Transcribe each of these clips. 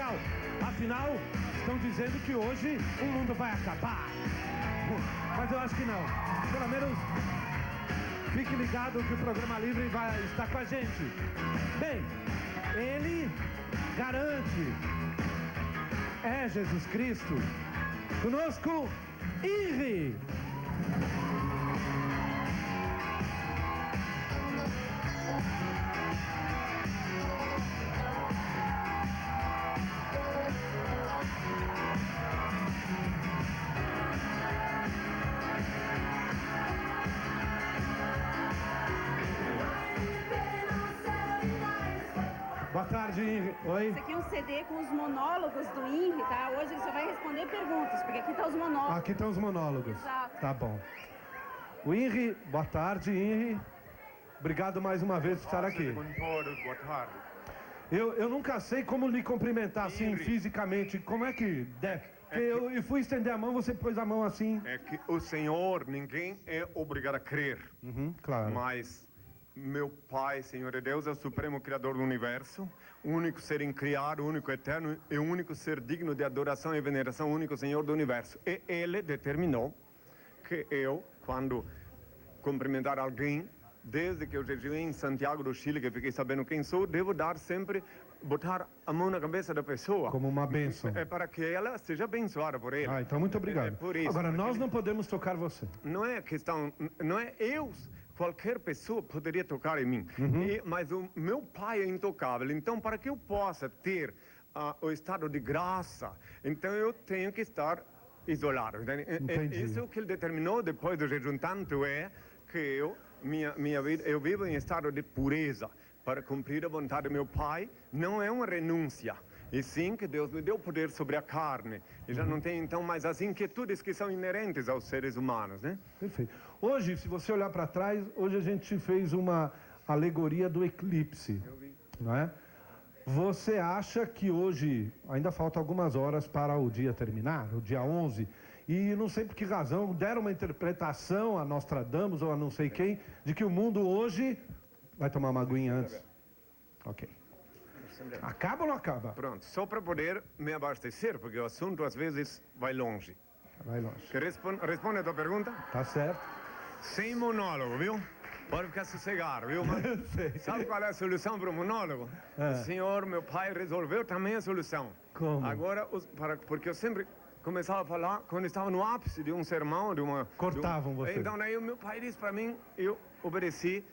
legal. Afinal, estão dizendo que hoje o mundo vai acabar. Mas eu acho que não. Pelo menos fique ligado que o Programa Livre vai estar com a gente. Bem, ele garante. É Jesus Cristo. Conosco, Henry. Boa tarde, Henry. Oi. Esse aqui é um CD com os monólogos do Henry, tá? Hoje ele só vai responder perguntas, porque aqui tá os monólogos. Aqui estão os monólogos. Exato. Tá bom. O Henry, boa tarde, Henry. Obrigado mais uma vez por estar aqui. Boa tarde. Eu nunca sei como lhe cumprimentar assim, fisicamente. Como é que deve? Porque eu fui estender a mão, você pôs a mão assim. É que o Senhor, ninguém é obrigado a crer. Claro. Mas meu Pai, Senhor é Deus, é o Supremo Criador do Universo, o único ser incriado, o único eterno e o único ser digno de adoração e veneração, o único Senhor do Universo. E Ele determinou que eu, quando cumprimentar alguém, desde que eu jejuei em Santiago do Chile, que fiquei sabendo quem sou, devo dar sempre, botar a mão na cabeça da pessoa. Como uma bênção. É para que ela seja abençoada por Ele. Ah, então muito obrigado. É por isso. Agora, nós não podemos tocar você. Não é questão, não é eu, qualquer pessoa poderia tocar em mim, mas o meu Pai é intocável, então para que eu possa ter o estado de graça, então eu tenho que estar isolado. Entendi. Isso é o que ele determinou depois do jejum, tanto é que minha vida, eu vivo em estado de pureza, para cumprir a vontade do meu Pai, não é uma renúncia. E sim que Deus me deu poder sobre a carne. E já não tem então mais as inquietudes que são inerentes aos seres humanos, né? Perfeito. Hoje, se você olhar para trás, hoje a gente fez uma alegoria do eclipse. Eu vi. Não é? Você acha que hoje, ainda falta algumas horas para o dia terminar, o dia 11, e não sei por que razão, deram uma interpretação a Nostradamus ou a não sei quem, de que o mundo hoje vai tomar uma aguinha antes. Ok. Acaba ou não acaba? Pronto, só para poder me abastecer, porque o assunto às vezes vai longe. Vai longe. Que responde a tua pergunta? Tá certo. Sem monólogo, viu? Pode ficar sossegado, viu? Mas sabe qual é a solução para o monólogo? É. O Senhor, meu Pai, resolveu também a solução. Como? Agora, porque eu sempre começava a falar quando estava no ápice de um sermão, de uma... Cortavam você. Então, daí o meu pai disse para mim, eu obedeci,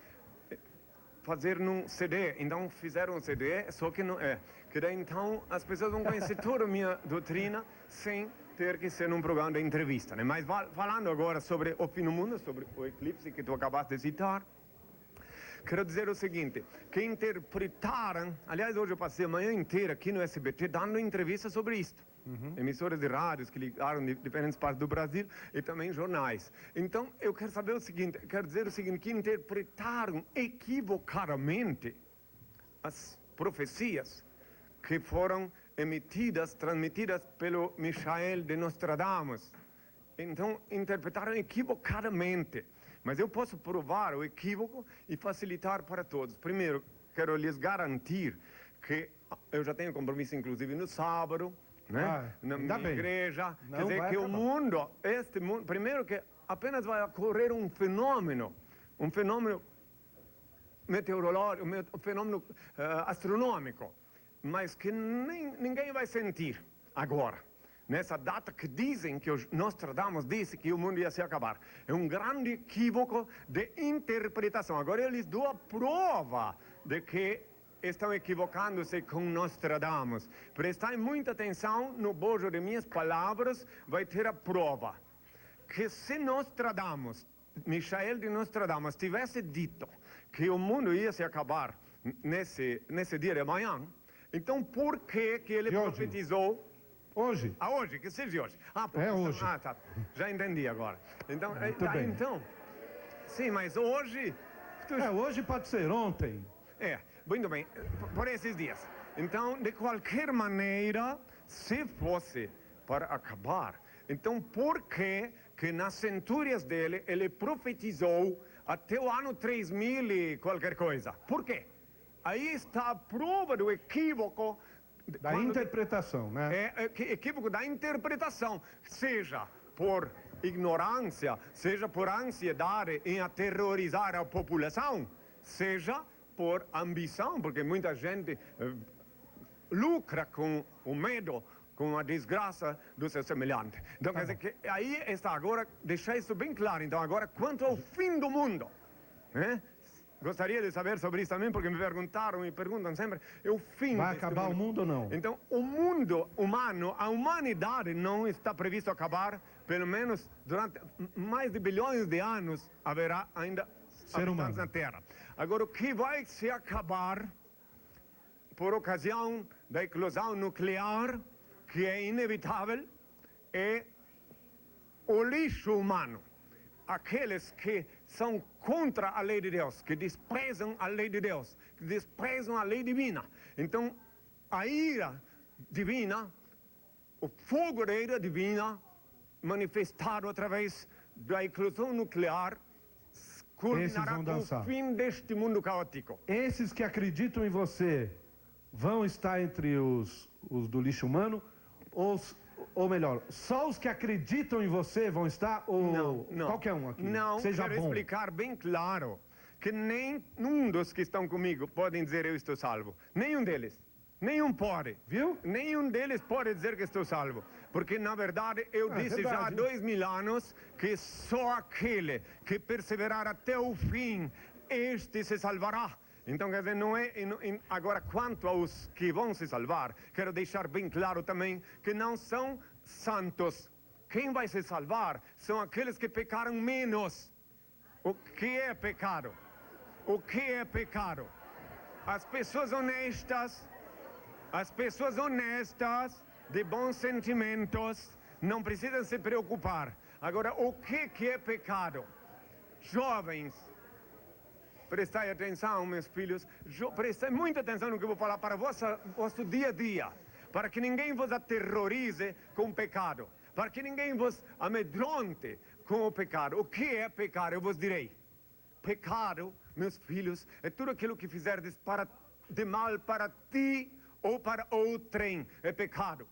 fazer num CD, então fizeram um CD, só que não é. Que daí então as pessoas vão conhecer toda a minha doutrina sem ter que ser num programa de entrevista, né? Mas falando agora sobre o fim do mundo, sobre o eclipse que tu acabaste de citar, quero dizer o seguinte, que interpretaram, aliás hoje eu passei a manhã inteira aqui no SBT dando entrevista sobre isto. Emissoras de rádios que ligaram de diferentes partes do Brasil e também jornais. Então, eu quero saber o seguinte, quero dizer o seguinte, que interpretaram equivocadamente as profecias que foram emitidas, transmitidas pelo Michael de Nostradamus. Então, interpretaram equivocadamente. Mas eu posso provar o equívoco e facilitar para todos. Primeiro, quero lhes garantir que eu já tenho compromisso, inclusive, no sábado, né? Na minha igreja. Não quer dizer vai que acabar. o mundo, este mundo, primeiro que apenas vai ocorrer um fenômeno meteorológico, um fenômeno astronômico, mas que ninguém vai sentir agora. Nessa data que dizem que Nostradamus disse que o mundo ia se acabar. É um grande equívoco de interpretação. Agora eu lhes dou a prova de que estão equivocando-se com Nostradamus. Prestai muita atenção no bojo de minhas palavras, vai ter a prova. Que se Nostradamus, Michael de Nostradamus, tivesse dito que o mundo ia se acabar nesse dia de amanhã, então por que ele profetizou... Hoje? Hoje, que seja hoje. É hoje. Tá. Já entendi agora. Então, Muito bem. então, sim, mas hoje... Hoje pode ser ontem. Muito bem, por esses dias. Então, de qualquer maneira, se fosse para acabar, então por que nas centúrias dele ele profetizou até o ano 3000 e qualquer coisa? Por quê? Aí está a prova do equívoco Da interpretação, né? Equívoco da interpretação, seja por ignorância, seja por ansiedade em aterrorizar a população, seja por ambição, porque muita gente lucra com o medo, com a desgraça do seu semelhante. Então, quer dizer que aí está agora, deixar isso bem claro. Então, agora, quanto ao fim do mundo, né? Gostaria de saber sobre isso também, porque me perguntam sempre, é o fim Vai acabar o mundo ou não? Então, o mundo humano, a humanidade não está previsto acabar, pelo menos durante mais de bilhões de anos haverá ainda habitantes na Terra. Agora, o que vai se acabar por ocasião da eclosão nuclear, que é inevitável, é o lixo humano. Aqueles que são contra a lei de Deus, que desprezam a lei de Deus, que desprezam a lei divina. Então, a ira divina, o fogo da ira divina, manifestado através da eclosão nuclear, culminará com o fim deste mundo caótico. Esses que acreditam em você vão estar entre os do lixo humano, ou melhor, só os que acreditam em você vão estar, ou não, qualquer um aqui? Não, seja quero bom. explicar bem claro que nenhum dos que estão comigo podem dizer eu estou salvo. Nenhum deles. Nenhum pode. Viu? Nenhum deles pode dizer que estou salvo. Porque, na verdade, eu disse já há 2000 anos que só aquele que perseverar até o fim, este se salvará. Então, quer dizer, não é... Agora, quanto aos que vão se salvar, quero deixar bem claro também que não são santos. Quem vai se salvar são aqueles que pecaram menos. O que é pecado? O que é pecado? As pessoas honestas, de bons sentimentos, não precisam se preocupar. Agora, o que é pecado? Jovens, prestai atenção, meus filhos, prestai muita atenção no que eu vou falar para vosso dia a dia, para que ninguém vos aterrorize com o pecado, para que ninguém vos amedronte com o pecado. O que é pecado? Eu vos direi. Pecado, meus filhos, é tudo aquilo que fizerdes de mal para ti ou para outrem, é pecado.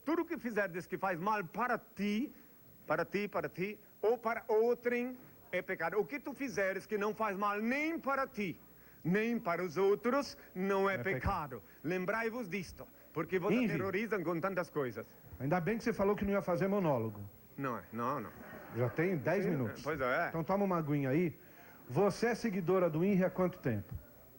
Tudo que fizerdes que faz mal para ti, ou para outrem, é pecado. O que tu fizeres que não faz mal nem para ti, nem para os outros, não é pecado. Lembrai-vos disto, porque vos aterrorizam com tantas coisas. Ainda bem que você falou que não ia fazer monólogo. Não. Já tem 10 minutos. Pois é. Então toma uma aguinha aí. Você é seguidora do INRI há quanto tempo?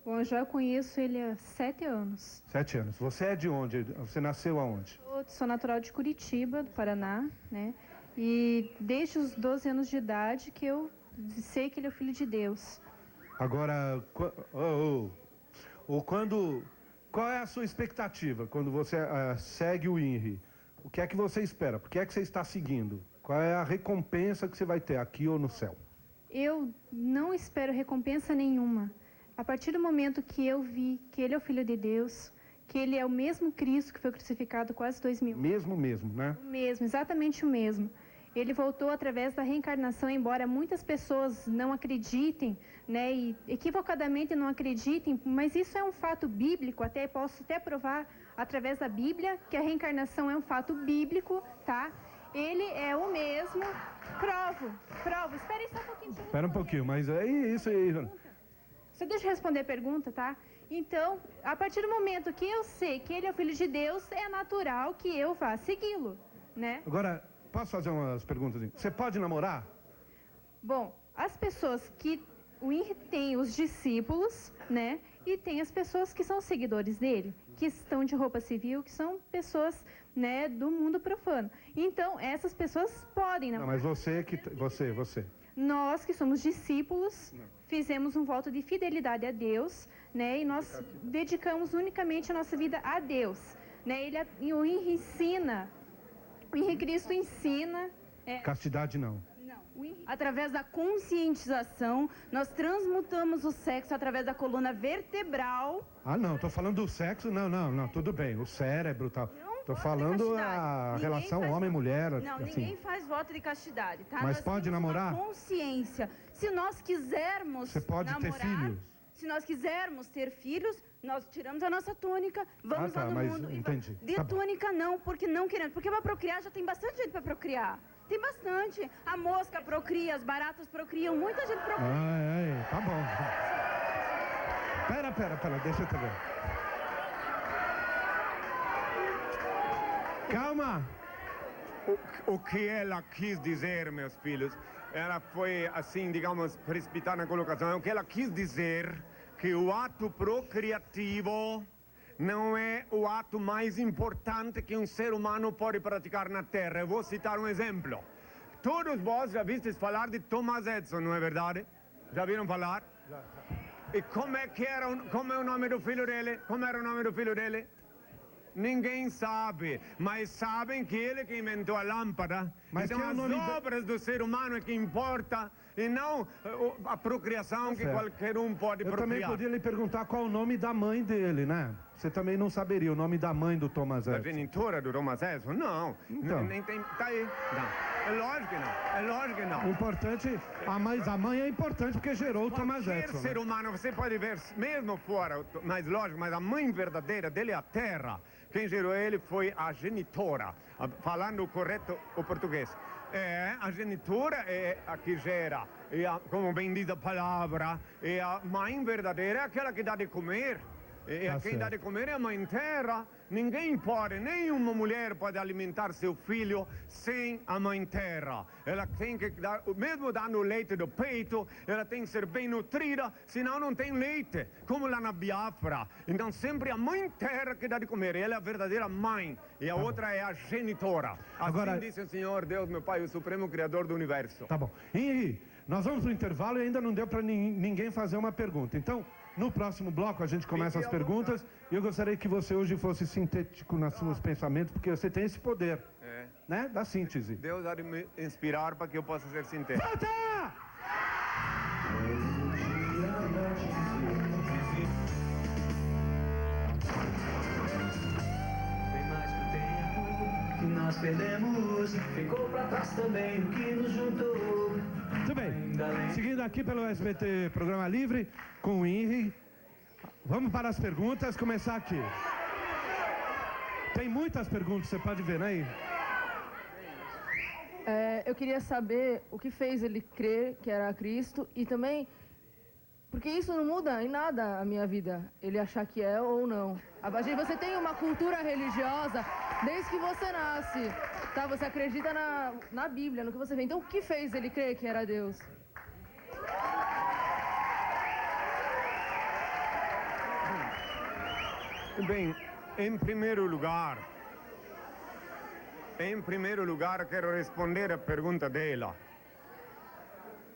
Bom, eu já conheço ele há 7 anos. 7 anos. Você é de onde? Você nasceu aonde? Eu sou natural de Curitiba, do Paraná, né? E desde os 12 anos de idade que eu sei que ele é o Filho de Deus. Agora, qual é a sua expectativa quando você segue o INRI? O que é que você espera? Por que é que você está seguindo? Qual é a recompensa que você vai ter aqui ou no céu? Eu não espero recompensa nenhuma. A partir do momento que eu vi que ele é o Filho de Deus, que ele é o mesmo Cristo que foi crucificado quase 2000 anos. Mesmo, né? O mesmo, exatamente o mesmo. Ele voltou através da reencarnação, embora muitas pessoas não acreditem, né, e equivocadamente não acreditem, mas isso é um fato bíblico, posso até provar através da Bíblia que a reencarnação é um fato bíblico, tá? Ele é o mesmo. Provo. Espera aí só um pouquinho. Espera um pouquinho, mas é isso aí. Só deixa eu responder a pergunta, tá? Então, a partir do momento que eu sei que ele é o Filho de Deus, é natural que eu vá segui-lo, né? Agora, posso fazer umas perguntas? Você pode namorar? Bom, as pessoas que... O INRI tem os discípulos, né? E tem as pessoas que são seguidores dele, que estão de roupa civil, que são pessoas, né, do mundo profano. Então, essas pessoas podem namorar. Não, mas você. Nós que somos discípulos, fizemos um voto de fidelidade a Deus, né? E nós dedicamos unicamente a nossa vida a Deus, né? O INRI ensina, o INRI Cristo ensina... Castidade não. Através da conscientização, nós transmutamos o sexo através da coluna vertebral. Ah, não, tô falando do sexo, não, tudo bem, o cérebro, tal. Tô falando a relação homem-mulher, Não, assim. ninguém faz voto de castidade, tá? Mas nós pode temos namorar? uma consciência. Se nós quisermos Você pode namorar, ter filhos? Se nós quisermos ter filhos, nós tiramos a nossa túnica, vamos lá no mas mundo. entendi. De Tá bom. túnica não, porque não queremos. Porque para procriar já tem bastante gente para procriar. Tem bastante. A mosca procria, as baratas procriam, muita gente procria. Tá bom. Pera, deixa eu te ver. Calma. O que ela quis dizer, meus filhos, ela foi assim, digamos, precipitada na colocação. O que ela quis dizer que o ato procriativo não é o ato mais importante que um ser humano pode praticar na Terra. Eu vou citar um exemplo. Todos vós já vistes falar de Thomas Edison, não é verdade? Já viram falar? E como é o nome do filho dele? Como era o nome do filho dele? Ninguém sabe, mas sabem que ele que inventou a lâmpada. Mas Então que é o as nome obras do ser humano é que importa e não a procriação que Certo. qualquer um pode Eu também procriar. podia lhe perguntar qual o nome da mãe dele, né? Você também não saberia o nome da mãe do Thomas A Edison. genitora do Thomas Edison? Não. Então. Nem tem. Tá aí. Não. É lógico que não. É lógico que não. O importante, a mãe é importante porque gerou o Thomas Qualquer Edison. ser Né? humano, você pode ver, mesmo fora, mais lógico, mas a mãe verdadeira dele é a terra. Quem gerou ele foi a genitora, falando correto o português. A genitora é a que gera, como bem diz a palavra, e a mãe verdadeira é aquela que dá de comer. Tá Quem dá certo. de comer é a mãe terra. Ninguém pode, nenhuma mulher pode alimentar seu filho sem a mãe terra. Ela tem que dar, mesmo dando leite do peito, ela tem que ser bem nutrida, senão não tem leite, como lá na Biafra. Então sempre a mãe terra que dá de comer, ela é a verdadeira mãe, e a outra é a genitora. Assim Agora- disse o Senhor Deus, meu Pai, o Supremo Criador do Universo. Tá bom. Henri, nós vamos pro intervalo e ainda não deu para ninguém fazer uma pergunta. Então, no próximo bloco a gente começa as perguntas e eu gostaria que você hoje fosse sintético nos seus pensamentos, porque você tem esse poder, né? Da síntese. Deus há de me inspirar para que eu possa ser sintético. Volta! Bem mais que o tempo que nós perdemos, ficou pra trás também o que nos juntou. Muito bem. Seguindo aqui pelo SBT Programa Livre com o Henri. Vamos para as perguntas, começar aqui. Tem muitas perguntas, você pode ver, né? Eu queria saber o que fez ele crer que era Cristo e também porque isso não muda em nada a minha vida, ele achar que é ou não. Você tem uma cultura religiosa desde que você nasce, tá? Você acredita na Bíblia, no que você vê. Então o que fez ele crer que era Deus? Bem, em primeiro lugar, quero responder a pergunta dela.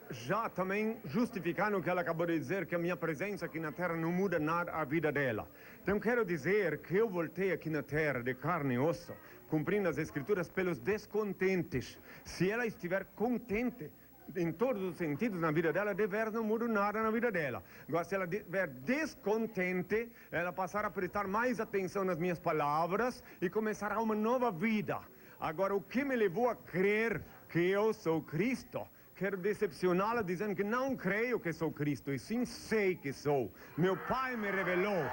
Já também justificando o que ela acabou de dizer, que a minha presença aqui na Terra não muda nada a vida dela. Então quero dizer que eu voltei aqui na Terra de carne e osso, cumprindo as Escrituras pelos descontentes. Se ela estiver contente, em todos os sentidos na vida dela, de veras não muda nada na vida dela. Agora, se ela estiver descontente, ela passará a prestar mais atenção nas minhas palavras e começará uma nova vida. Agora, o que me levou a crer que eu sou Cristo? Quero decepcioná-la dizendo que não creio que sou Cristo, e sim sei que sou. Meu pai me revelou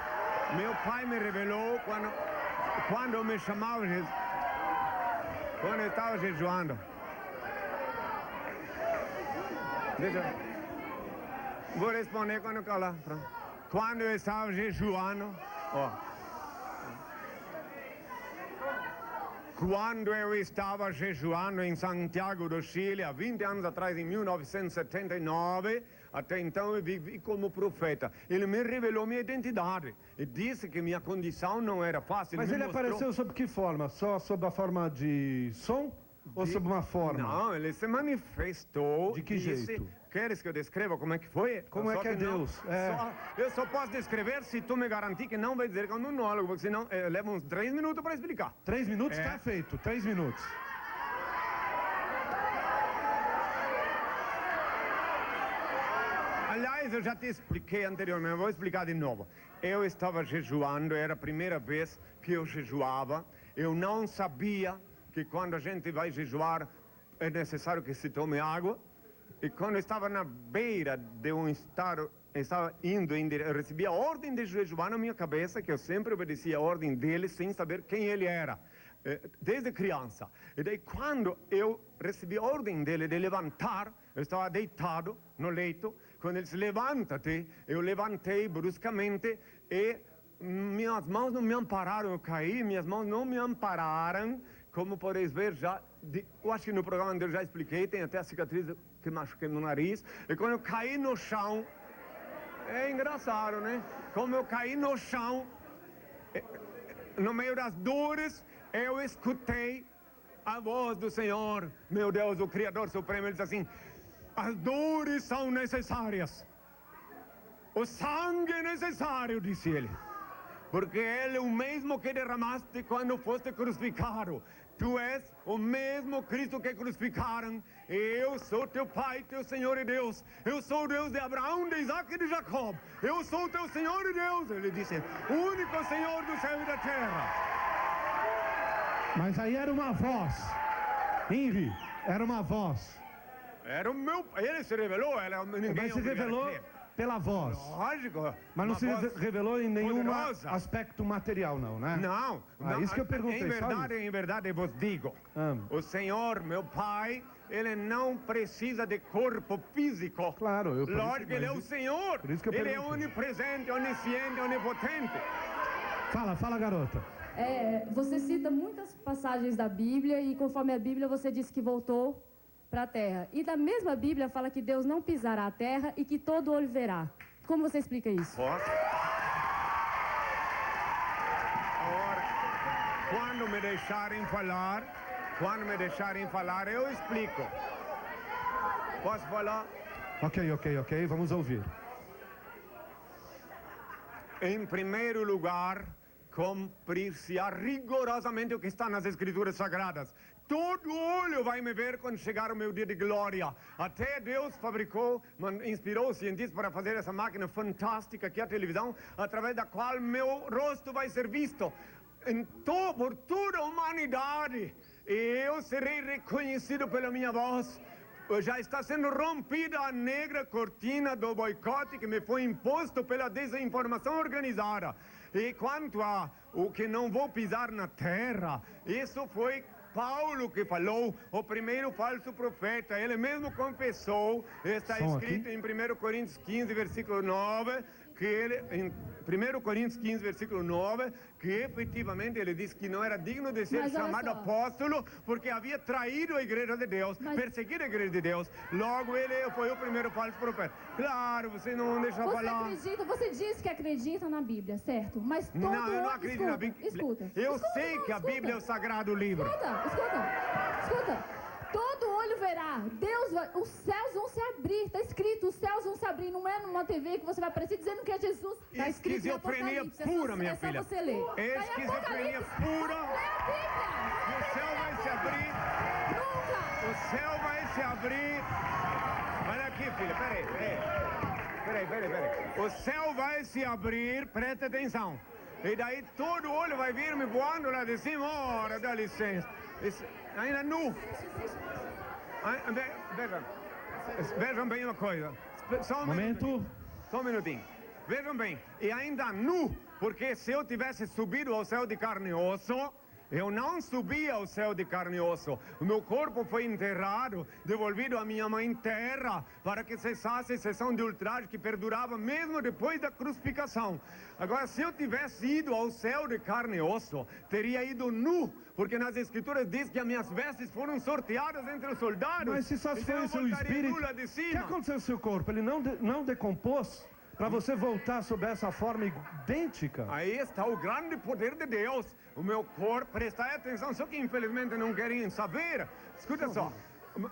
quando me chamava, quando eu estava jejuando. Vou responder quando calar. Quando eu estava jejuando, quando eu estava jejuando em Santiago do Chile, há 20 anos atrás, em 1979, até então eu vivi como profeta. Ele me revelou minha identidade e disse que minha condição não era fácil. Mas me ele mostrou... apareceu sob que forma? Só sob a forma de som? Ou sob uma forma? Não, ele se manifestou. De que jeito? Queres que eu descreva como é que foi? Como é que é Deus? Eu só posso descrever se tu me garantir que não vai dizer que é um monólogo, porque senão leva uns 3 minutos para explicar. 3 minutos está feito, 3 minutos. Aliás, eu já te expliquei anteriormente, vou explicar de novo. Eu estava jejuando, era a primeira vez que eu jejuava. Eu não sabia que quando a gente vai jejuar é necessário que se tome água. E quando eu estava na beira de um estado estava indo, eu recebi a ordem de jejuar na minha cabeça, que eu sempre obedecia a ordem dele sem saber quem ele era, desde criança. E daí quando eu recebi a ordem dele de levantar, eu estava deitado no leito, quando ele disse, levanta-te, eu levantei bruscamente e minhas mãos não me ampararam, eu caí, minhas mãos não me ampararam, como podeis ver já, eu acho que no programa anterior já expliquei, tem até a cicatriz que machuquei no nariz, e quando eu caí no chão, é engraçado, né? Como eu caí no chão, no meio das dores, eu escutei a voz do Senhor, meu Deus, o Criador Supremo, ele diz assim, as dores são necessárias, o sangue é necessário, disse ele, porque ele é o mesmo que derramaste quando foste crucificado. Tu és o mesmo Cristo que crucificaram, e eu sou teu Pai, teu Senhor e Deus. Eu sou o Deus de Abraão, de Isaac e de Jacó. Eu sou teu Senhor e Deus. Ele disse, o único Senhor do céu e da terra. Mas aí era uma voz. Henry, era uma voz. Era o meu... Ele se revelou, ninguém... Mas se revelou pela voz. Lógico. Mas não se revelou em nenhum poderosa. aspecto material, não, né? Não. Isso que eu perguntei. Em verdade, eu vos digo. O Senhor, meu Pai, ele não precisa de corpo físico. Claro. Lógico, ele é o Senhor. Por isso que eu ele é perguntei. onipresente, onisciente, onipotente. Fala, garota. Você cita muitas passagens da Bíblia e conforme a Bíblia você disse que voltou para a terra. E da mesma Bíblia fala que Deus não pisará a terra e que todo olho verá. Como você explica isso? Posso? Agora, quando me deixarem falar, eu explico. Posso falar? Ok, vamos ouvir. Em primeiro lugar, cumprir-se-á rigorosamente o que está nas Escrituras Sagradas. Todo olho vai me ver quando chegar o meu dia de glória. Até Deus fabricou, inspirou cientistas para fazer essa máquina fantástica que é a televisão, através da qual meu rosto vai ser visto por toda a humanidade. E eu serei reconhecido pela minha voz. Já está sendo rompida a negra cortina do boicote que me foi imposto pela desinformação organizada. E quanto a o que não vou pisar na terra, isso foi Paulo que falou, o primeiro falso profeta. Ele mesmo confessou, está escrito em 1 Coríntios 15, versículo 9, que ele, em 1 Coríntios 15, versículo 9, que efetivamente ele disse que não era digno de ser chamado apóstolo, porque havia traído a igreja de Deus, perseguido a igreja de Deus. Logo, ele foi o primeiro falso profeta. Claro, você não deixa falar. Você diz que acredita na Bíblia, certo? Mas todo Não, eu não acredito na Bíblia. Escuta. Eu sei que a Bíblia é o sagrado livro. Escuta. Todo olho verá. Os céus vão se abrir. Está escrito, os céus vão se abrir. Não é numa TV que você vai aparecer dizendo que é Jesus. Está escrito em Apocalipse. Pura, minha filha. É só você ler. Esquizofrenia pura. Lê a Bíblia. O céu vai se abrir. Nunca. O céu vai se abrir. Olha aqui, filha. Peraí. O céu vai se abrir. Presta atenção. E daí todo olho vai vir me voando lá de cima. Ora, dá licença. Ainda nu. Vejam bem uma coisa. Só um minutinho. Vejam bem. E ainda nu, porque se eu tivesse subido ao céu de carne e osso, eu não subi ao céu de carne e osso. O meu corpo foi enterrado, devolvido à minha mãe terra, para que cessasse a sessão de ultraje que perdurava mesmo depois da crucificação. Agora, se eu tivesse ido ao céu de carne e osso, teria ido nu, porque nas escrituras diz que as minhas vestes foram sorteadas entre os soldados. Mas se só foi o seu espírito, o que aconteceu com o seu corpo? Ele não decompôs? Para você voltar sob essa forma idêntica? Aí está o grande poder de Deus. O meu corpo, prestai atenção, só que infelizmente não querem saber. Escuta só,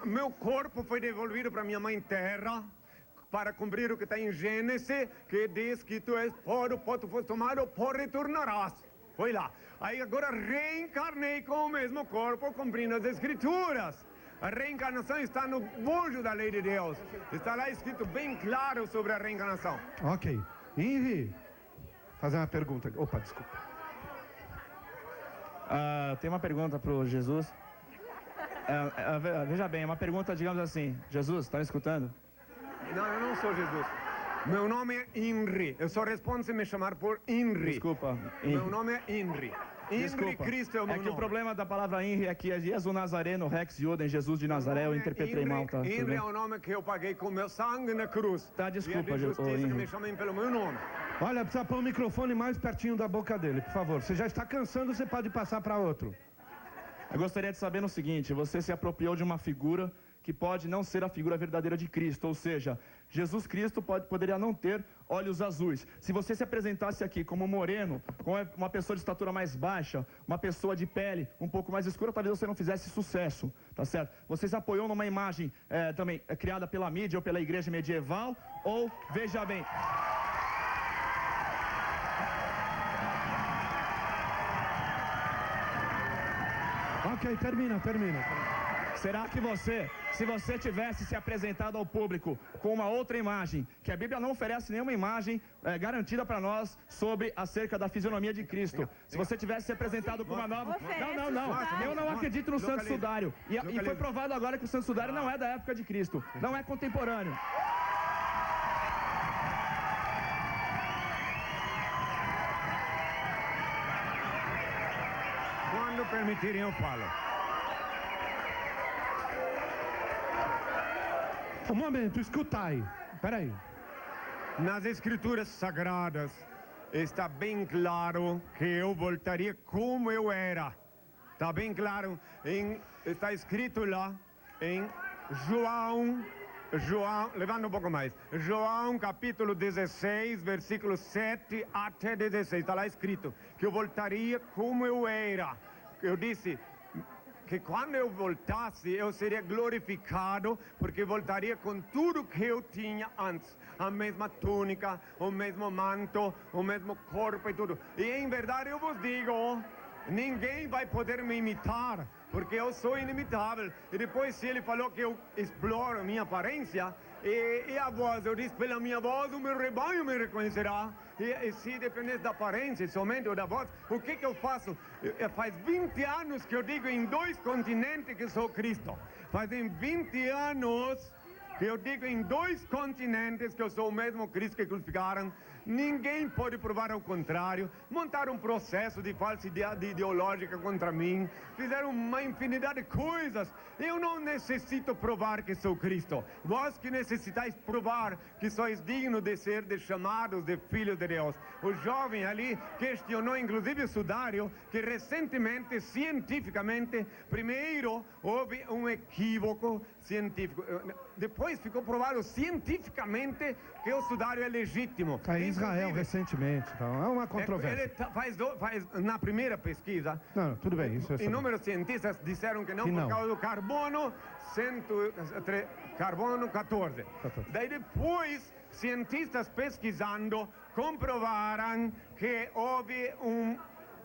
meu corpo foi devolvido para minha mãe terra, para cumprir o que está em Gênesis, que diz que tu és pó, do pó tu foste tomado, pó retornarás. Foi lá. Aí agora reencarnei com o mesmo corpo, cumprindo as Escrituras. A reencarnação está no bojo da lei de Deus. Está lá escrito bem claro sobre a reencarnação. Ok. Henry, fazer uma pergunta. Opa, desculpa. Tem uma pergunta para o Jesus. Veja bem, é uma pergunta, digamos assim. Jesus, está me escutando? Não, eu não sou Jesus. Meu nome é Henry. Eu só respondo se me chamar por Henry. Desculpa. Meu nome é Henry. Henry Desculpa. Cristo é o meu É que nome. o problema da palavra Henry aqui é Jesus Nazareno, Rex Joden, Jesus de Nazaré, eu interpretei mal, tá? Tudo Henry bem? é o nome que eu paguei com meu sangue na cruz. Tá, desculpa, E é de justiça que Henry. me chamem pelo meu nome. Olha, precisa pôr o microfone mais pertinho da boca dele, por favor. Você já está cansando, você pode passar para outro. Eu gostaria de saber o seguinte, você se apropriou de uma figura que pode não ser a figura verdadeira de Cristo, ou seja, Jesus Cristo poderia não ter olhos azuis. Se você se apresentasse aqui como moreno, como uma pessoa de estatura mais baixa, uma pessoa de pele um pouco mais escura, talvez você não fizesse sucesso, tá certo? Você se apoiou numa imagem também criada pela mídia ou pela igreja medieval, ou, veja bem... Ok, termina. Será que você, se você tivesse se apresentado ao público com uma outra imagem, que a Bíblia não oferece nenhuma imagem garantida para nós sobre acerca da fisionomia de Cristo, se você tivesse se apresentado com uma nova... Não, eu não acredito no Santo Sudário. E foi provado agora que o Santo Sudário não é da época de Cristo, não é contemporâneo. Quando permitirem eu falo. Um momento, escutai. Peraí. Nas escrituras sagradas está bem claro que eu voltaria como eu era. Está bem claro, está escrito lá em João, levando um pouco mais, João capítulo 16, versículo 7 até 16, está lá escrito que eu voltaria como eu era. Eu disse que quando eu voltasse, eu seria glorificado, porque voltaria com tudo que eu tinha antes. A mesma túnica, o mesmo manto, o mesmo corpo e tudo. E em verdade eu vos digo, ninguém vai poder me imitar, porque eu sou inimitável. E depois, se ele falou que eu exploro minha aparência, e a voz, eu disse, pela minha voz o meu rebanho me reconhecerá. E se dependesse da aparência somente ou da voz, o que eu faço? Faz 20 anos que eu digo em 2 continentes que sou Cristo. Fazem 20 anos que eu digo em 2 continentes que eu sou o mesmo Cristo que crucificaram. Ninguém pode provar ao contrário. Montaram um processo de falsidade ideológica contra mim. Fizeram uma infinidade de coisas. Eu não necessito provar que sou Cristo. Vós que necessitais provar que sois dignos de ser chamados de filhos de Deus. O jovem ali questionou, inclusive o sudário, que recentemente, cientificamente, primeiro houve um equívoco científico. Depois ficou provado cientificamente que o sudário é legítimo. Está em Israel recentemente, então é uma controvérsia. Ele faz na primeira pesquisa. Não, tudo bem, isso é sobre. Inúmeros cientistas disseram que não, Que por não. causa do carbono, carbono 14. Daí depois, cientistas pesquisando comprovaram que houve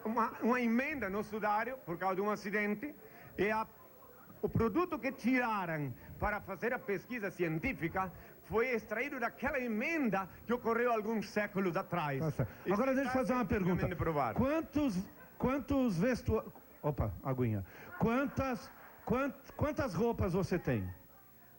uma emenda no sudário por causa de um acidente e o produto que tiraram para fazer a pesquisa científica foi extraído daquela emenda que ocorreu alguns séculos atrás. Tá certo. Isso Agora deixa eu está fazer uma pergunta. cientificamente provado. Quantos vestuários... Opa, aguinha. Quantas roupas você tem?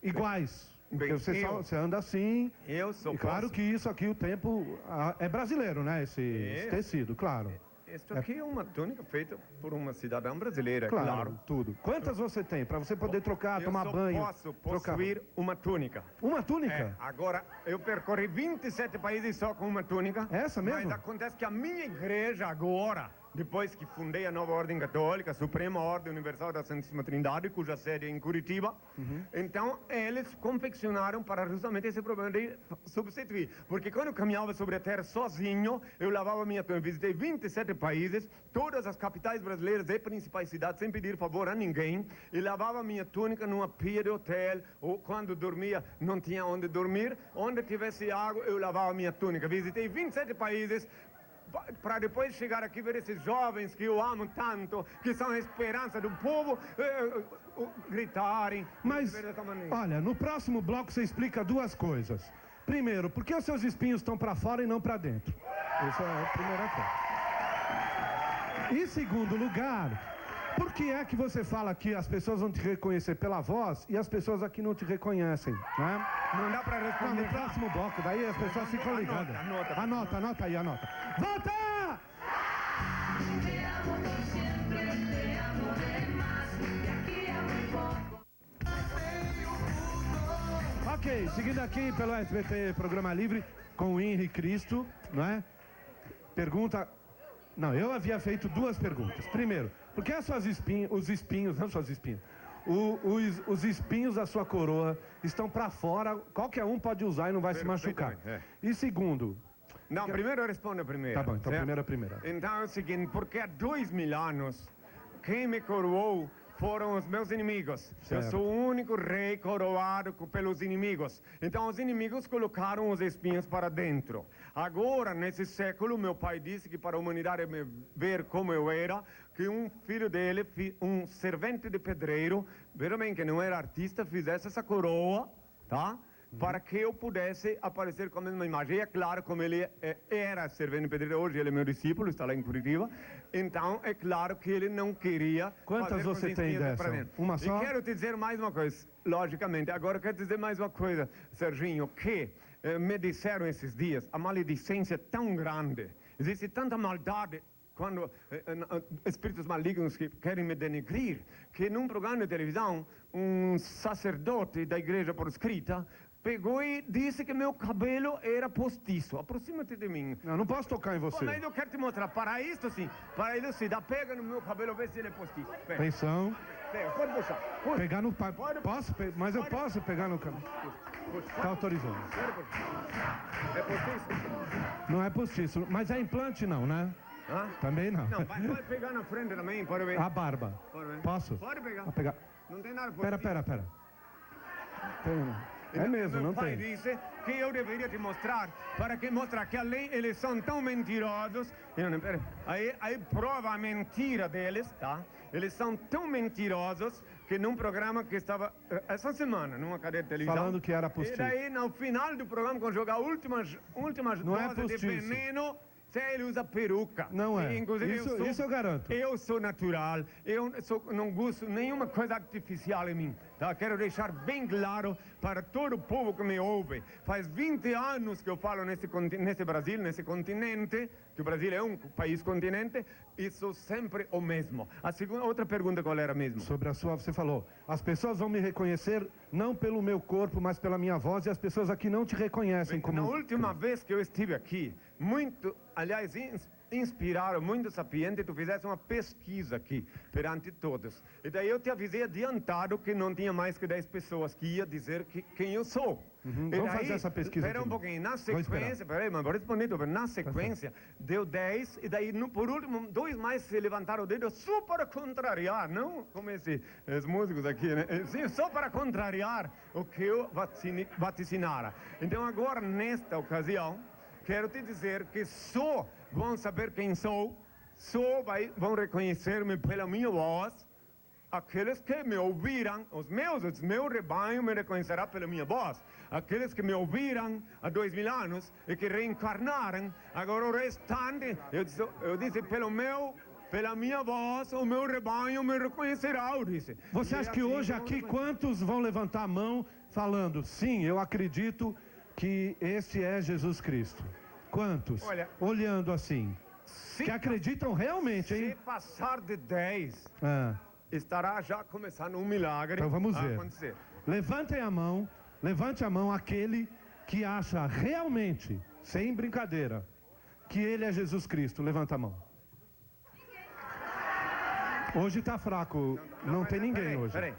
Iguais? Porque Bem, você anda assim. Eu sou E claro que isso aqui, o tempo... é brasileiro, né? Esse tecido, claro. Isso aqui é uma túnica feita por uma cidadã brasileira, Claro, tudo. Quantas você tem? Para você poder trocar, Eu tomar só banho? posso possuir uma túnica. Uma túnica? Agora, eu percorri 27 países só com uma túnica. Essa mesmo? Mas acontece que a minha igreja agora, depois que fundei a nova ordem católica, a Suprema Ordem Universal da Santíssima Trindade, cuja sede é em Curitiba, então eles confeccionaram para justamente esse problema de substituir. Porque quando eu caminhava sobre a terra sozinho, eu lavava minha túnica. Visitei 27 países, todas as capitais brasileiras e principais cidades, sem pedir favor a ninguém, e lavava minha túnica numa pia de hotel, ou quando dormia não tinha onde dormir, onde tivesse água, eu lavava minha túnica. Visitei 27 países, para depois chegar aqui e ver esses jovens que eu amo tanto, que são a esperança do povo, gritarem. Mas, olha, no próximo bloco você explica 2 coisas. Primeiro, por que os seus espinhos estão para fora e não para dentro? Essa é a primeira coisa. Em segundo lugar, Por que é que você fala que as pessoas vão te reconhecer pela voz e as pessoas aqui não te reconhecem, né? Não dá para responder. No próximo bloco, daí as pessoas ficam ligadas. Anota aí, anota. Volta! Ok, seguindo aqui pelo SBT Programa Livre com o Henri Cristo, não é? Pergunta... Não, eu havia feito duas perguntas. Primeiro, por que as suas espinhos, os espinhos, não suas espinhas, os espinhos da sua coroa estão para fora, qualquer um pode usar e não vai se machucar. E segundo... Não, primeiro eu respondo primeiro. Tá bom, então certo? primeira. Então é o seguinte, porque há 2000 anos, quem me coroou foram os meus inimigos. Certo. Eu sou o único rei coroado pelos inimigos. Então os inimigos colocaram os espinhos para dentro. Agora, nesse século, meu pai disse que para a humanidade me ver como eu era, que um filho dele, um servente de pedreiro, veja bem que não era artista, fizesse essa coroa, tá? Para que eu pudesse aparecer com a mesma imagem. E é claro, como ele era servente pedreiro, hoje ele é meu discípulo, está lá em Curitiba, então é claro que ele não queria... Quantas você tem dessa? Uma só? E quero te dizer mais uma coisa, logicamente. Agora eu quero te dizer mais uma coisa, Serginho, que me disseram esses dias, a maledicência é tão grande, existe tanta maldade quando espíritos malignos que querem me denegrir, que num programa de televisão, um sacerdote da igreja por escrita pegou e disse que meu cabelo era postiço. Aproxima-te de mim. Não posso tocar em você. Mas eu quero te mostrar. Para isso sim. Para isso sim. Dá pega no meu cabelo, vê se ele é postiço. Pega. Atenção. Pega, pode puxar. Puxa. Pegar no... Posso? Mas eu posso pegar no cabelo. Está autorizando. É postiço? Não é postiço. Mas é implante não, né? Hã? Também não. Não, vai pegar na frente também, pode ver. A barba. Pode ver. Posso? Pode pegar. Vou pegar. Não tem nada postiço. Pera. É mesmo, não meu pai tem. disse que eu deveria te mostrar, para que mostrar que além eles são tão mentirosos, aí prova a mentira deles, tá? Eles são tão mentirosos que num programa que estava essa semana, numa cadeia de televisão... Falando que era postiço. E daí, no final do programa, quando jogar a última Não é dose de postiço. veneno... Ele usa peruca. Não é. Inclusive, Isso eu garanto. Eu sou natural. Não gosto nenhuma coisa artificial em mim. Tá? Quero deixar bem claro para todo o povo que me ouve. Faz 20 anos que eu falo nesse Brasil, nesse continente, que o Brasil é um país continente, e sou sempre o mesmo. Outra pergunta qual era mesmo? Sobre a sua, você falou, as pessoas vão me reconhecer não pelo meu corpo, mas pela minha voz, e as pessoas aqui não te reconhecem como... Na última vez que eu estive aqui, aliás, inspiraram, muito sapiente, tu fizesse uma pesquisa aqui, perante todos. E daí eu te avisei adiantado que não tinha mais que 10 pessoas que ia dizer quem eu sou. Vamos fazer essa pesquisa. Espera um pouquinho, na sequência, peraí, mas vou responder, na sequência, deu 10, e daí, por último, 2 mais se levantaram o dedo só para contrariar, não como esses músicos aqui, né? Sim, só para contrariar o que eu vaticinara. Então agora, nesta ocasião, quero te dizer que só vão saber quem sou, vão reconhecer-me pela minha voz, aqueles que me ouviram, os meus rebanho me reconhecerá pela minha voz. Aqueles que me ouviram há 2000 anos e que reencarnaram, agora o restante, eu disse pela minha voz, o meu rebanho me reconhecerá, eu disse. Você acha que hoje aqui, quantos vão levantar a mão falando, sim, eu acredito que esse é Jesus Cristo? Quantos? Olha, olhando assim, que acreditam realmente, hein? Se passar de 10, estará já começando um milagre. Então vamos ver. Acontecer. Levante a mão aquele que acha realmente, sem brincadeira, que ele é Jesus Cristo. Levanta a mão. Hoje está fraco, não tem ninguém hoje. Peraí.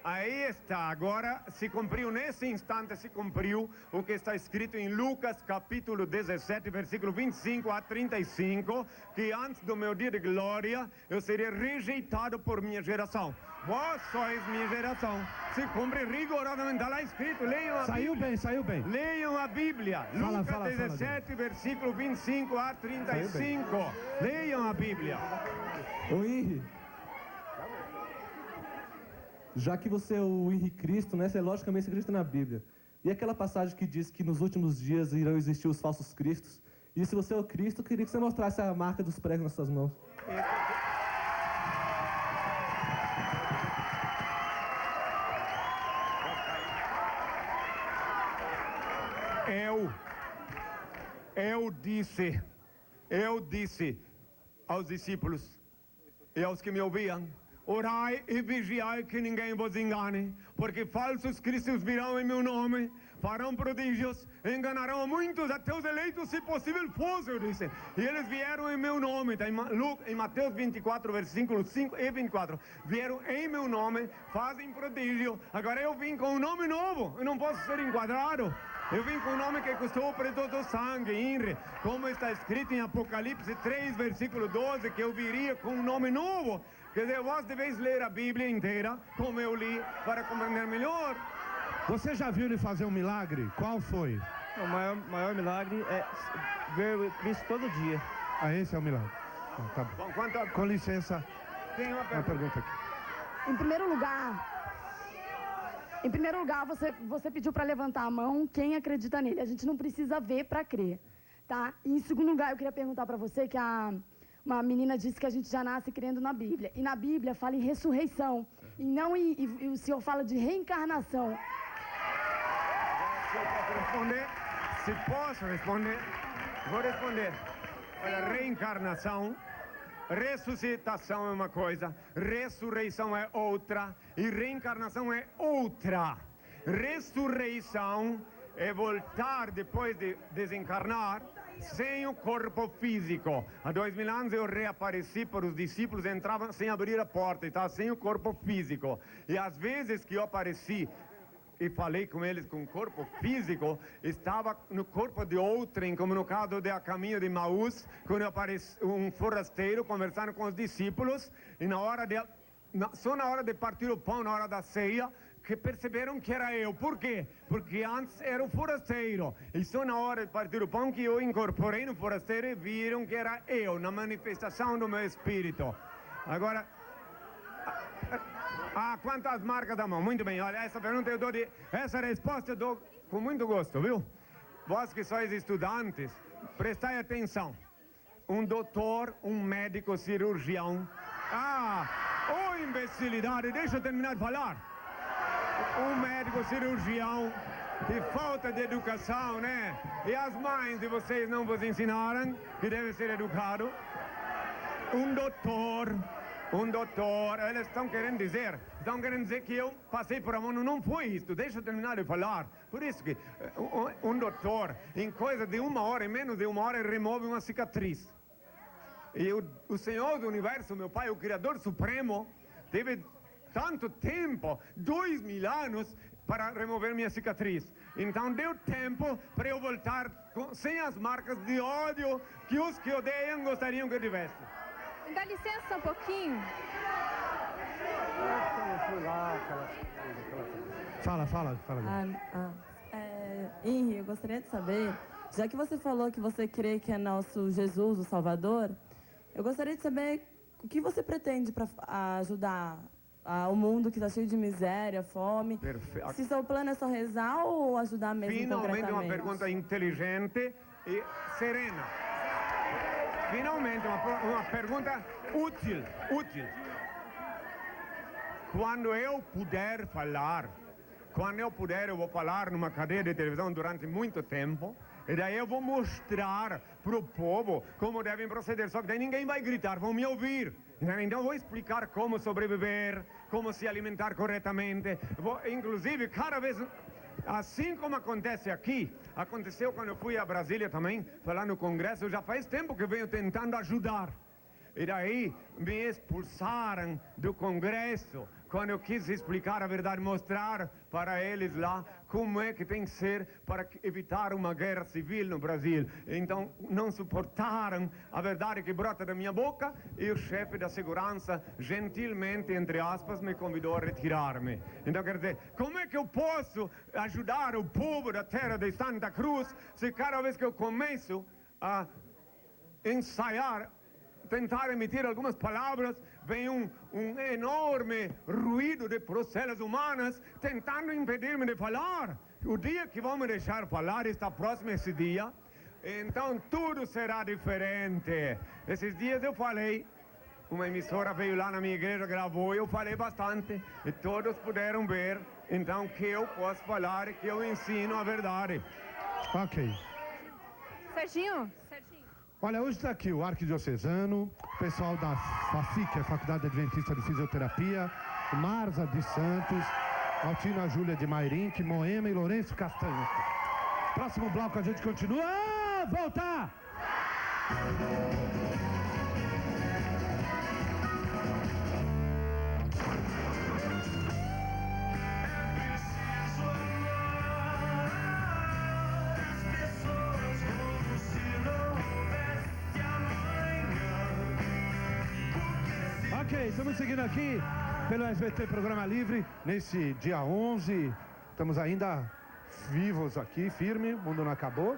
Aí está, agora se cumpriu, nesse instante se cumpriu o que está escrito em Lucas capítulo 17, versículo 25 a 35, que antes do meu dia de glória eu seria rejeitado por minha geração. Vós sois minha geração. Se cumpre rigorosamente, está lá escrito, leiam a Bíblia. Saiu bem. Leiam a Bíblia, Lucas 17, versículo 25 a 35. Leiam a Bíblia. Ô Henri, já que você é o Henri Cristo, né, você logicamente acredita na Bíblia. E aquela passagem que diz que nos últimos dias irão existir os falsos cristos. E se você é o Cristo, eu queria que você mostrasse a marca dos pregos nas suas mãos. eu disse aos discípulos e aos que me ouviam: orai e vigiai que ninguém vos engane, porque falsos cristos virão em meu nome, farão prodígios, enganarão a muitos, até os eleitos, se possível fosse, eu disse. E eles vieram em meu nome, está em Mateus 24, versículos 5 e 24. Vieram em meu nome, fazem prodígio. Agora eu vim com um nome novo, eu não posso ser enquadrado. Eu vim com um nome que custou o preço do sangue, INRI, como está escrito em Apocalipse 3, versículo 12, que eu viria com um nome novo. Quer dizer, vós deveis ler a Bíblia inteira, como eu li, para compreender melhor. Você já viu ele fazer um milagre? Qual foi? O maior milagre é ver o Cristo todo dia. Ah, esse é o milagre. Tá bom. Bom, quanto a... Com licença, Tem uma pergunta aqui. Em primeiro lugar, você pediu para levantar a mão quem acredita nele. A gente não precisa ver para crer, tá? E em segundo lugar, eu queria perguntar para você que uma menina disse que a gente já nasce crendo na Bíblia. E na Bíblia fala em ressurreição. E não e o senhor fala de reencarnação. Se eu posso responder? Se posso responder? Vou responder. Olha, reencarnação, ressuscitação é uma coisa, ressurreição é outra, e reencarnação é outra. Ressurreição é voltar depois de desencarnar sem o corpo físico. Há 2000 anos eu reapareci para os discípulos, entravam sem abrir a porta, estava sem o corpo físico. E às vezes que eu apareci e falei com eles com o corpo físico, estava no corpo de outrem, como no caso de A Caminho de Maús, quando apareceu um forasteiro conversando com os discípulos, e só na hora de partir o pão, na hora da ceia, que perceberam que era eu. Por quê? Porque antes era o forasteiro. E só na hora de partir o pão que eu incorporei no forasteiro e viram que era eu, na manifestação do meu espírito. Agora, quantas marcas da mão? Muito bem, olha, essa pergunta essa resposta eu dou com muito gosto, viu? Vós que sois estudantes, prestai atenção. Um doutor, um médico, cirurgião. Imbecilidade, deixa eu terminar de falar. Um médico, cirurgião, que falta de educação, né? E as mães de vocês não vos ensinaram que deve ser educado. Um doutor, eles estão querendo dizer que eu passei por a mão, não foi isso, deixa eu terminar de falar. Por isso que um doutor, em coisa de 1 hora, em menos de 1 hora, remove uma cicatriz. E o Senhor do Universo, meu Pai, o Criador Supremo, teve tanto tempo, 2000 anos, para remover minha cicatriz. Então deu tempo para eu voltar sem as marcas de ódio que os que odeiam gostariam que eu tivesse. Dá licença um pouquinho. Fala. Henri, eu gostaria de saber, já que você falou que você crê que é nosso Jesus, o Salvador, eu gostaria de saber o que você pretende para ajudar o mundo que está cheio de miséria, fome. Perfeito. Se seu plano é só rezar ou ajudar mesmo Finalmente concretamente? uma pergunta inteligente e serena. Finalmente uma pergunta útil. Quando eu puder, eu vou falar numa cadeia de televisão durante muito tempo, e daí eu vou mostrar para o povo como devem proceder. Só que daí ninguém vai gritar, vão me ouvir. Então eu vou explicar como sobreviver, como se alimentar corretamente. Inclusive, cada vez, assim como acontece aqui, aconteceu quando eu fui a Brasília também, falar no Congresso, já faz tempo que eu venho tentando ajudar. E daí me expulsaram do Congresso quando eu quis explicar a verdade, mostrar para eles lá como é que tem que ser para evitar uma guerra civil no Brasil. Então não suportaram a verdade que brota da minha boca, e o chefe da segurança, gentilmente, entre aspas, me convidou a retirar-me. Então quer dizer, como é que eu posso ajudar o povo da terra de Santa Cruz se cada vez que eu começo a ensaiar, tentar emitir algumas palavras, vem um enorme ruído de procelas humanas tentando impedir-me de falar? O dia que vão me deixar falar está próximo esse dia, então tudo será diferente. Esses dias eu falei, uma emissora veio lá na minha igreja, gravou, eu falei bastante, e todos puderam ver, então, que eu posso falar e que eu ensino a verdade. Ok. Serginho? Olha, hoje está aqui o arquidiocesano, o pessoal da FAFIC, a Faculdade Adventista de Fisioterapia, Marza de Santos, Altina Júlia de Mairinque, Moema e Lourenço Castanho. Próximo bloco a gente continua. Ah, volta! Ok, estamos seguindo aqui pelo SBT Programa Livre, nesse dia 11, estamos ainda vivos aqui, firme, o mundo não acabou,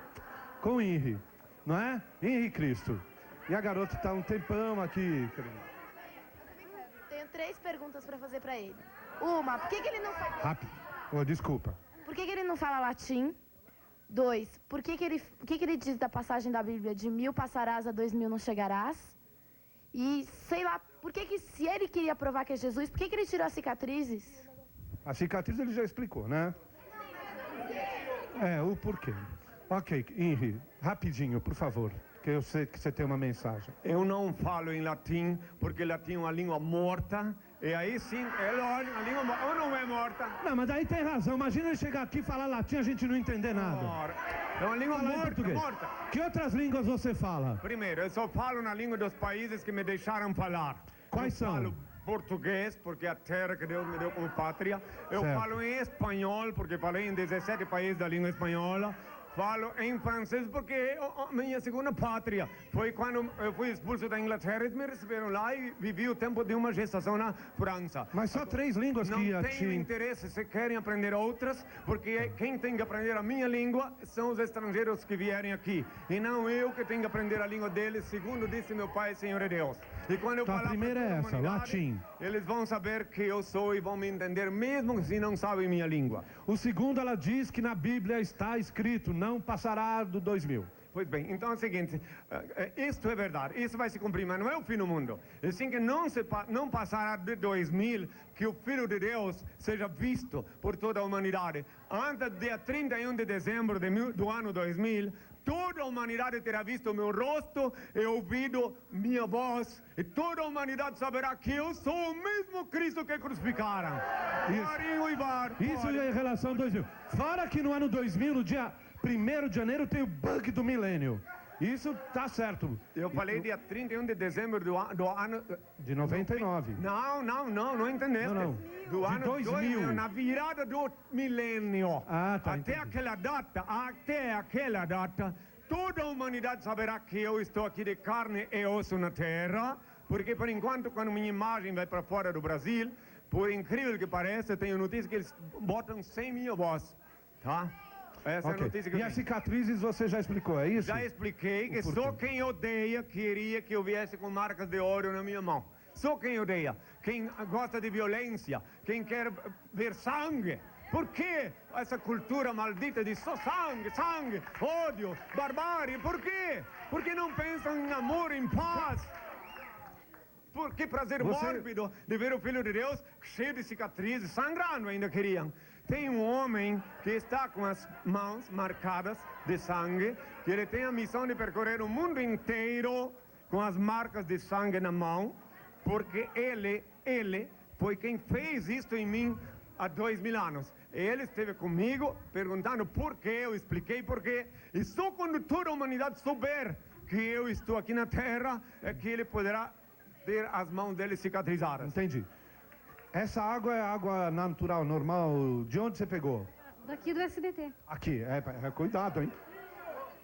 com o Henri, não é? Henri Cristo. E a garota está um tempão aqui. Tenho 3 perguntas para fazer para ele. Uma, por que ele não fala... Rápido. Oh, desculpa. Por que ele não fala latim? 2, o que ele diz da passagem da Bíblia de 1000 passarás a 2000 não chegarás? E, sei lá, por que se ele queria provar que é Jesus, por que ele tirou as cicatrizes? A cicatriz ele já explicou, né? É, o porquê. Ok, Henri, rapidinho, por favor, que eu sei que você tem uma mensagem. Eu não falo em latim, porque latim é uma língua morta, e aí sim, é lógico, a língua ou não é morta. Não, mas daí tem razão, imagina ele chegar aqui e falar latim e a gente não entender nada. É uma língua Fala em morta, português. morta. Que outras línguas você fala? Primeiro, eu só falo na língua dos países que me deixaram falar. Quais são? Eu falo português, porque é a terra que Deus me deu como pátria. Eu Certo. falo em espanhol, porque falei em 17 países da língua espanhola. Falo em francês porque minha segunda pátria foi quando eu fui expulso da Inglaterra. Eles me receberam lá e vivi o tempo de uma gestação na França. Mas só 3 línguas Não que ia tenho interesse se querem aprender outras, porque quem tem que aprender a minha língua são os estrangeiros que vierem aqui. E não eu que tenho que aprender a língua deles, segundo disse meu Pai, Senhor é Deus. E quando eu Então, a falar primeira pra é toda a essa, humanidade, latim. eles vão saber que eu sou e vão me entender, mesmo se não sabem minha língua. O segundo, ela diz que na Bíblia está escrito, não passará do 2000. Pois bem, então é o seguinte, isto é verdade, isso vai se cumprir, mas não é o fim do mundo. É assim que não passará de 2000 que o Filho de Deus seja visto por toda a humanidade. Antes do dia 31 de dezembro do ano 2000, toda a humanidade terá visto o meu rosto e ouvido minha voz, e toda a humanidade saberá que eu sou o mesmo Cristo que crucificaram. Isso é em relação ao 2000. Fora que no ano 2000, no dia 1º de janeiro, tem o bug do milênio. Isso tá certo. Eu falei dia 31 de dezembro do ano... De 99. Não entendeste. Não. Do De ano 2000. na virada do milênio. Ah, tá, até aquela data, toda a humanidade saberá que eu estou aqui de carne e osso na terra, porque por enquanto, quando minha imagem vai para fora do Brasil, por incrível que pareça, tenho notícia que eles botam sem minha voz, tá? Essa é a notícia que eu E as tenho. cicatrizes você já explicou, é isso? Já expliquei que só quem odeia queria que eu viesse com marcas de ouro na minha mão. Só quem odeia. Quem gosta de violência, quem quer ver sangue. Por que essa cultura maldita de só sangue, ódio, barbárie? Por quê? Porque não pensam em amor, em paz. Por que prazer mórbido de ver o Filho de Deus cheio de cicatrizes, sangrando ainda queriam. Tem um homem que está com as mãos marcadas de sangue, que ele tem a missão de percorrer o mundo inteiro com as marcas de sangue na mão, porque ele foi quem fez isto em mim há 2000 anos. Ele esteve comigo perguntando por quê, eu expliquei por quê, e só quando toda a humanidade souber que eu estou aqui na Terra, é que ele poderá ter as mãos dele cicatrizadas. Entendi. Essa água é água natural, normal. De onde você pegou? Daqui do SBT. Aqui. Cuidado, hein?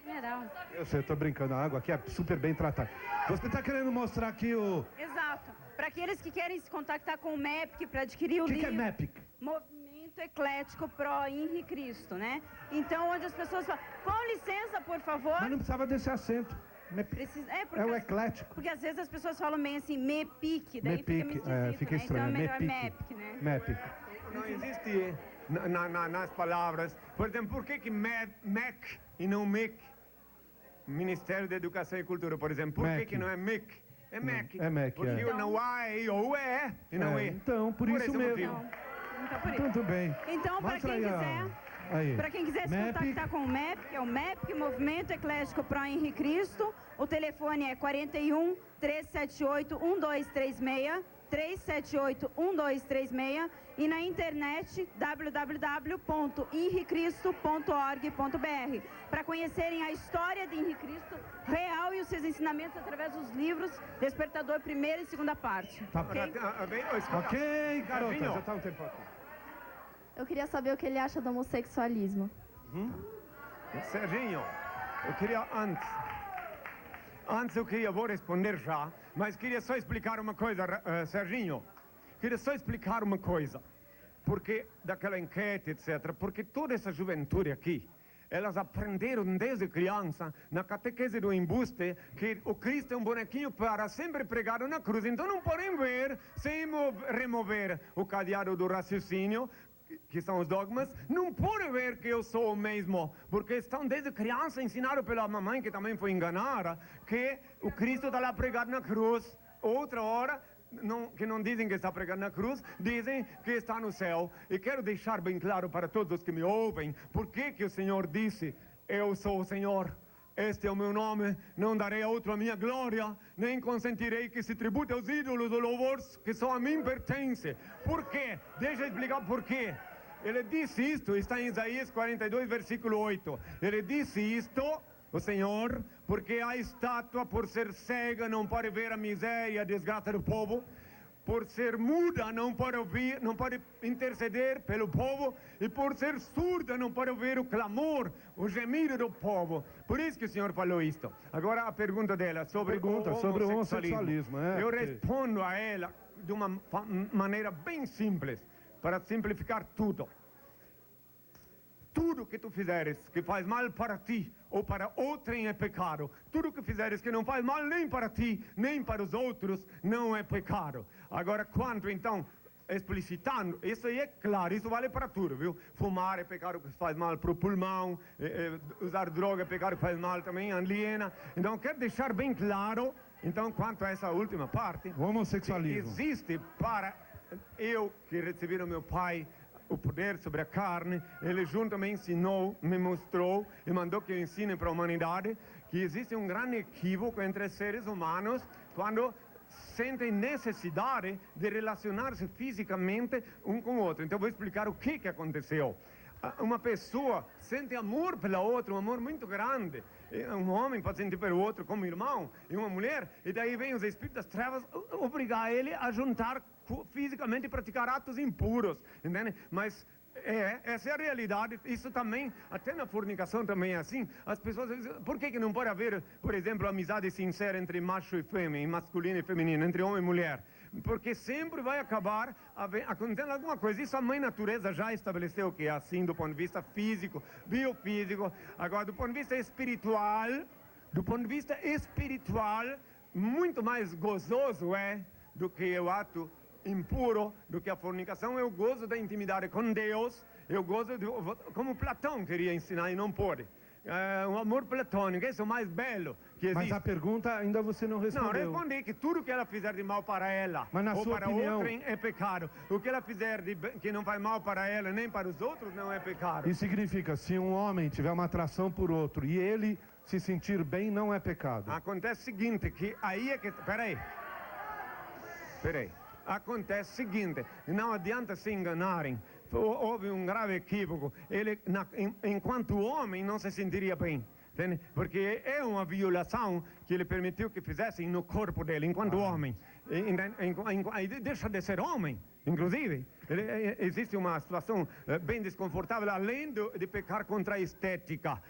Mineral. Eu sei, eu tô brincando. A água aqui é super bem tratada. Você tá querendo mostrar aqui o... Exato. Para aqueles que querem se contactar com o MEPIC para adquirir o livro... O que é MEPIC? Movimento Eclético Pro Henri Cristo, né? Então, onde as pessoas falam, com licença, por favor... Mas não precisava desse acento. É o eclético. Porque às vezes as pessoas falam bem assim, MEPIC, daí MEPIC, fica meio esquisito, fica né? estranho. Então é melhor MEPIC. MEPIC, né? MEPIC. Não existe nas palavras. Por exemplo, por que MEC e não MEC? Ministério da Educação e Cultura, por exemplo. Por que não é MEC? É MEC. É MEC, porque não há E ou E, e não é. Então, por isso mesmo. Então, por isso. Muito bem. Então, para Mostra quem aí quiser... Aí. Para quem quiser se MEP. contactar com o MEP, que é o MEP, Movimento Eclético Pro Henri Cristo, o telefone é 41 378 1236, 378 1236, e na internet www.henricristo.org.br, para conhecerem a história de Henri Cristo real e os seus ensinamentos através dos livros Despertador, primeira e segunda parte. Tá Ok? Ok, garota, já tá um tempo aqui. Eu queria saber o que ele acha do homossexualismo. Serginho, eu queria antes eu queria, vou responder já, mas queria só explicar uma coisa, Serginho. Queria só explicar uma coisa. Porque daquela enquete, etc., porque toda essa juventude aqui, elas aprenderam desde criança, na catequese do embuste, que o Cristo é um bonequinho para sempre pregado na cruz. Então não podem ver, sem remover o cadeado do raciocínio, que são os dogmas, não podem ver que eu sou o mesmo, porque estão desde criança ensinados pela mamãe, que também foi enganada, que o Cristo está lá pregado na cruz. Outra hora, que não dizem que está pregado na cruz, dizem que está no céu. E quero deixar bem claro para todos que me ouvem, por que o Senhor disse, eu sou o Senhor. Este é o meu nome, não darei a outro a minha glória, nem consentirei que se tribute aos ídolos ou louvores que só a mim pertence. Por quê? Deixa eu explicar por quê. Ele disse isto, está em Isaías 42, versículo 8. Ele disse isto, o Senhor, porque a estátua, por ser cega, não pode ver a miséria e a desgraça do povo. Por ser muda, não pode ouvir, não pode interceder pelo povo, e por ser surda, não pode ouvir o clamor, o gemido do povo. Por isso que o Senhor falou isto. Agora a pergunta dela sobre sobre o homossexualismo. homossexualismo. Eu respondo a ela de uma maneira bem simples, para simplificar tudo. Tudo que tu fizeres que faz mal para ti ou para outrem é pecado. Tudo que fizeres que não faz mal nem para ti, nem para os outros, não é pecado. Agora, quanto então, explicitando, isso aí é claro, isso vale para tudo, viu? Fumar é pecado que faz mal para o pulmão, usar droga é pecado que faz mal também, aliena. Então, quero deixar bem claro, então, quanto a essa última parte, o homossexualismo. Existe para eu que recebi do meu pai o poder sobre a carne, ele junto me ensinou, me mostrou e mandou que eu ensine para a humanidade que existe um grande equívoco entre seres humanos quando sentem necessidade de relacionar-se fisicamente um com o outro. Então vou explicar o que aconteceu. Uma pessoa sente amor pela outra, um amor muito grande. Um homem pode sentir pelo outro como irmão, e uma mulher, e daí vem os espíritos das trevas obrigar ele a juntar fisicamente e praticar atos impuros, entende? Mas essa é a realidade. Isso também, até na fornicação também é assim. As pessoas dizem, por que não pode haver, por exemplo, amizade sincera entre macho e fêmea, masculino e feminino, entre homem e mulher? Porque sempre vai acabar acontecendo alguma coisa. Isso a mãe natureza já estabeleceu que é assim do ponto de vista físico, biofísico. Agora, do ponto de vista espiritual, muito mais gozoso é do que o ato impuro, do que a fornicação. Eu gozo da intimidade com Deus, eu gozo, como Platão queria ensinar e não pôde. Um amor platônico, esse é o mais belo que existe. Mas a pergunta ainda você não respondeu. Não, respondi que tudo que ela fizer de mal para ela ou para outrem é pecado. O que ela fizer que não faz mal para ela nem para os outros não é pecado. Isso significa, se um homem tiver uma atração por outro e ele se sentir bem, não é pecado. Acontece o seguinte, que aí é que... Peraí. Acontece o seguinte, não adianta se enganarem. Houve um grave equívoco. Ele, enquanto homem, não se sentiria bem. Entende? Porque é uma violação que ele permitiu que fizessem no corpo dele, enquanto homem. Deixa de ser homem, inclusive. Existe uma situação bem desconfortável, além de pecar contra a estética.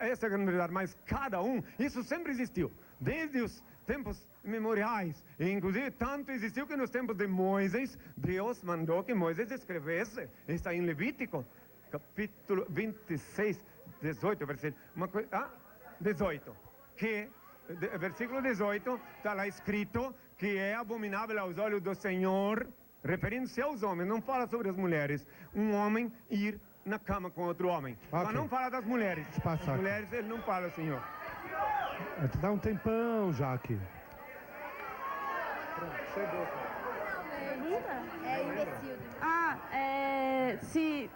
Essa é a grande verdade. Mas cada um, isso sempre existiu. Desde os tempos memoriais, e inclusive tanto existiu que nos tempos de Moisés, Deus mandou que Moisés escrevesse, está em Levítico, capítulo 26, 18, versículo, 18, versículo 18, está lá escrito que é abominável aos olhos do Senhor, referindo-se aos homens, não fala sobre as mulheres, um homem ir na cama com outro homem, mas não fala das mulheres, as mulheres ele não fala, Senhor. Dá um tempão, Jaque. Pergunta? É imbecil. Se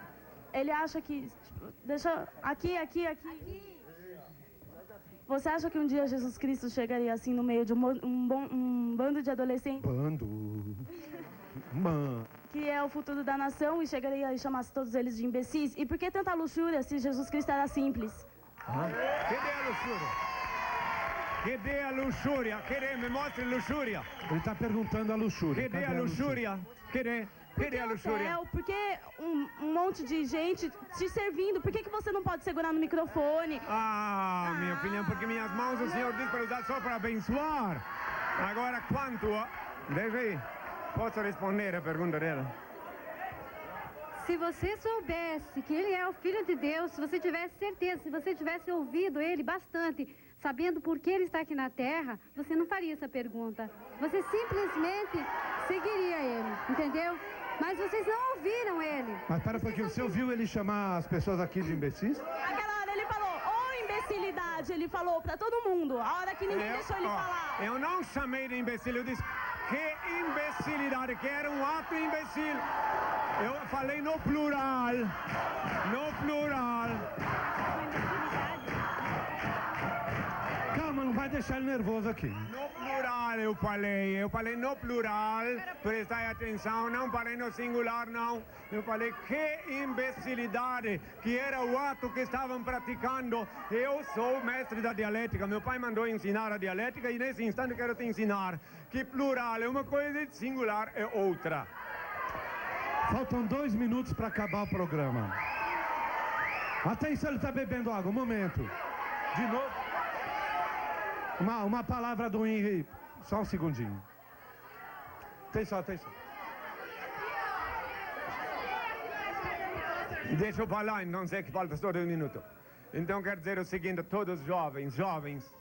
ele acha que... Tipo, deixa... Aqui. Você acha que um dia Jesus Cristo chegaria assim no meio de um bando de adolescentes? Que é o futuro da nação, e chegaria e chamasse todos eles de imbecis? E por que tanta luxúria se Jesus Cristo era simples? Cadê a luxúria? Cadê a luxúria? Me mostre luxúria. Ele está perguntando a luxúria. Cadê a luxúria? Cadê a luxúria? Porque um monte de gente te servindo, por que você não pode segurar no microfone? Minha filha, porque minhas mãos o Senhor diz para usar só para abençoar. Agora, quanto... Deixa aí. Posso responder a pergunta dela? Se você soubesse que ele é o Filho de Deus, se você tivesse certeza, se você tivesse ouvido ele bastante, sabendo por que ele está aqui na Terra, você não faria essa pergunta. Você simplesmente seguiria ele, entendeu? Mas vocês não ouviram ele. Mas para um pouquinho, você ouviu ele chamar as pessoas aqui de imbecis? Aquela hora ele falou, imbecilidade, ele falou pra todo mundo, a hora que ninguém deixou ele falar. Eu não chamei de imbecil, eu disse que imbecilidade, que era um ato imbecil. Eu falei no plural. Calma, não vai deixar ele nervoso aqui. No plural eu falei no plural, prestai atenção, não falei no singular, não. Eu falei que imbecilidade, que era o ato que estavam praticando. Eu sou mestre da dialética, meu pai mandou ensinar a dialética e nesse instante quero te ensinar que plural é uma coisa e singular é outra. Faltam 2 minutos para acabar o programa. Atenção, ele está bebendo água, um momento. De novo. Uma palavra do Henry. Só um segundinho. Atenção. Deixa eu falar, então sei que falta só 2 minutos. Então quero dizer o seguinte a todos os jovens,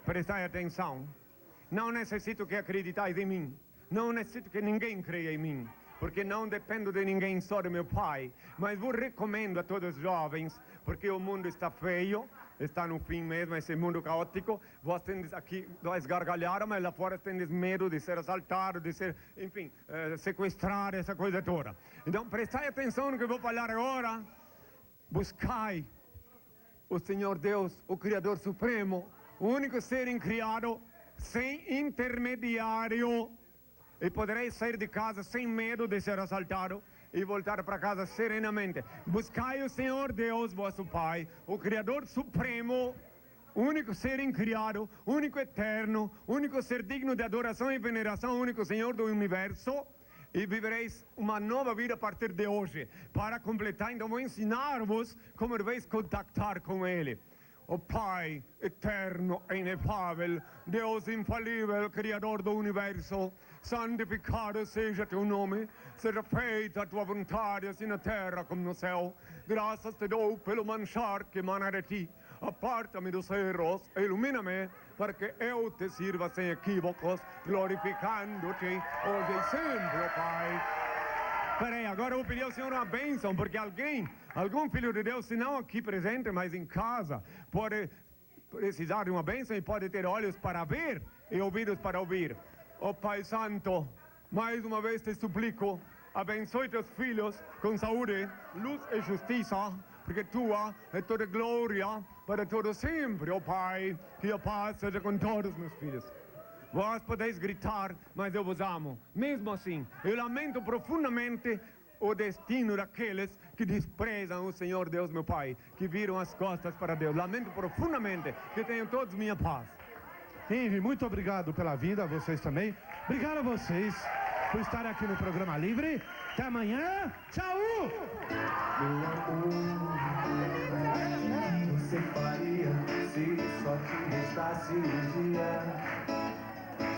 prestai atenção. Não necessito que acreditais em mim. Não necessito que ninguém creia em mim. Porque não dependo de ninguém, só do meu pai. Mas vou recomendo a todos os jovens, porque o mundo está feio, está no fim mesmo, esse mundo caótico. Vós tendes aqui, nós gargalharam, mas lá fora tendes medo de ser assaltado, de ser, enfim, sequestrado, essa coisa toda. Então prestai atenção no que eu vou falar agora. Buscai o Senhor Deus, o Criador Supremo, o único ser incriado, sem intermediário. E poderei sair de casa sem medo de ser assaltado e voltar para casa serenamente. Buscai o Senhor Deus, vosso Pai, o Criador Supremo, único ser incriado, único eterno, único ser digno de adoração e veneração, único Senhor do universo, e vivereis uma nova vida a partir de hoje. Para completar, então vou ensinar-vos como deveis contactar com Ele. O Pai eterno e inefável, Deus infalível, Criador do universo, santificado seja teu nome, seja feita a tua vontade, assim na terra como no céu. Graças te dou pelo manchar que emana de ti. Aparta-me dos erros, ilumina-me, para que eu te sirva sem equívocos, glorificando-te hoje e sempre, Pai. Peraí, agora eu vou pedir ao Senhor uma bênção, porque algum filho de Deus, se não aqui presente, mas em casa, pode precisar de uma bênção e pode ter olhos para ver e ouvidos para ouvir. Ó Pai Santo, mais uma vez te suplico, abençoe teus filhos com saúde, luz e justiça, porque tua é toda glória para todo sempre, ó Pai, que a paz seja com todos meus filhos. Vós podeis gritar, mas eu vos amo. Mesmo assim, eu lamento profundamente o destino daqueles que desprezam o Senhor Deus, meu Pai, que viram as costas para Deus. Lamento profundamente, que tenham todos minha paz. Henry, muito obrigado pela vinda, a vocês também. Obrigado a vocês por estar aqui no Programa Livre. Até amanhã. Tchau! O que você faria se só te restasse um dia?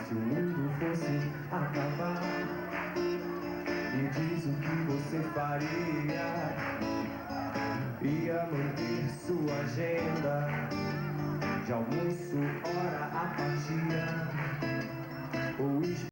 Se o mundo fosse acabar, me diz o que você faria. Ia manter sua agenda de almoço, hora, apatia, ou